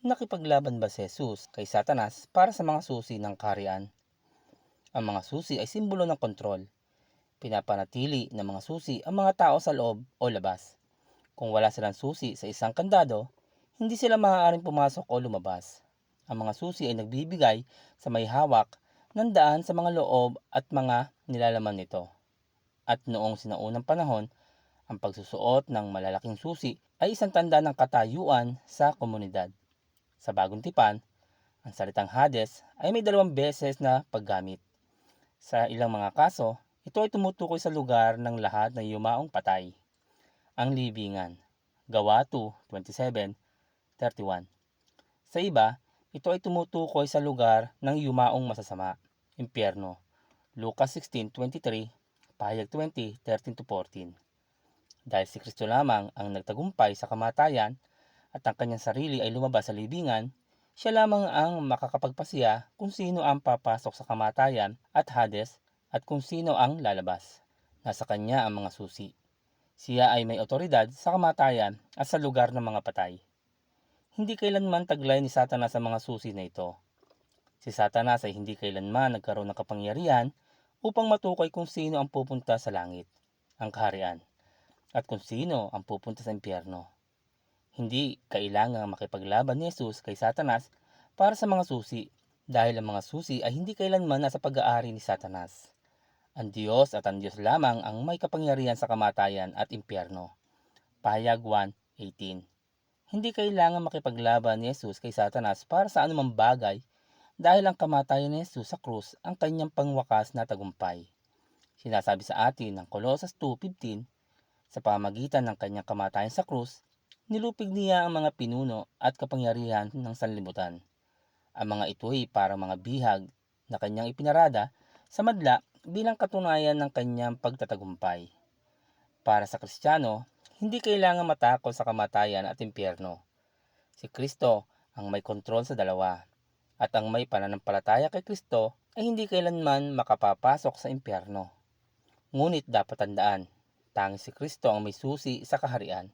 Nakipaglaban ba si Jesus kay Satanas para sa mga susi ng kaharian? Ang mga susi ay simbolo ng kontrol. Pinapanatili ng mga susi ang mga tao sa loob o labas. Kung wala silang susi sa isang kandado, hindi sila maaaring pumasok o lumabas. Ang mga susi ay nagbibigay sa may hawak ng daan sa mga loob at mga nilalaman nito. At noong sinaunang panahon, ang pagsusuot ng malalaking susi ay isang tanda ng katayuan sa komunidad. Sa bagong tipan, ang salitang Hades ay may 2 beses na paggamit. Sa ilang mga kaso, ito ay tumutukoy sa lugar ng lahat ng yumaong patay, ang libingan. Gawa 2:27-31. Sa iba, ito ay tumutukoy sa lugar ng yumaong masasama, impyerno. Lucas 16:23, pahayag 20:13-14. Dahil si Kristo lamang ang nagtagumpay sa kamatayan at ang kanyang sarili ay lumabas sa libingan, siya lamang ang makakapagpasiya kung sino ang papasok sa kamatayan at Hades at kung sino ang lalabas. Nasa kanya ang mga susi. Siya ay may otoridad sa kamatayan at sa lugar ng mga patay. Hindi kailanman taglay ni Satanas ang mga susi na ito. Si Satanas ay hindi kailanman nagkaroon ng kapangyarihan upang matukoy kung sino ang pupunta sa langit, ang kaharian, at kung sino ang pupunta sa impyerno. Hindi kailangang makipaglaban ni Jesus kay Satanas para sa mga susi dahil ang mga susi ay hindi kailanman nasa pag-aari ni Satanas. Ang Diyos at ang Diyos lamang ang may kapangyarihan sa kamatayan at impyerno. Pahayag 1:18. Hindi kailangan makipaglaban ni Jesus kay Satanas para sa anumang bagay dahil ang kamatayan ni Jesus sa krus ang kanyang pangwakas na tagumpay. Sinasabi sa atin ng Colossus 2:15, sa pamamagitan ng kanyang kamatayan sa krus, nilupig niya ang mga pinuno at kapangyarihan ng sanlibutan. Ang mga ito ay parang mga bihag na kanyang ipinarada sa madla bilang katunayan ng kanyang pagtatagumpay. Para sa Kristiyano, hindi kailangan matakot sa kamatayan at impyerno. Si Kristo ang may kontrol sa dalawa, at ang may pananampalataya kay Kristo ay hindi kailanman makapapasok sa impyerno. Ngunit dapat tandaan, tanging si Kristo ang may susi sa kaharian.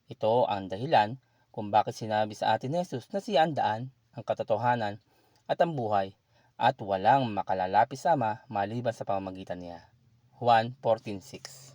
Ito ang dahilan kung bakit sinabi sa atin ni Jesus na siya ang daan, ang katotohanan, at ang buhay, at walang makalalapit sa Ama maliban sa pamamagitan niya. Juan 14:6.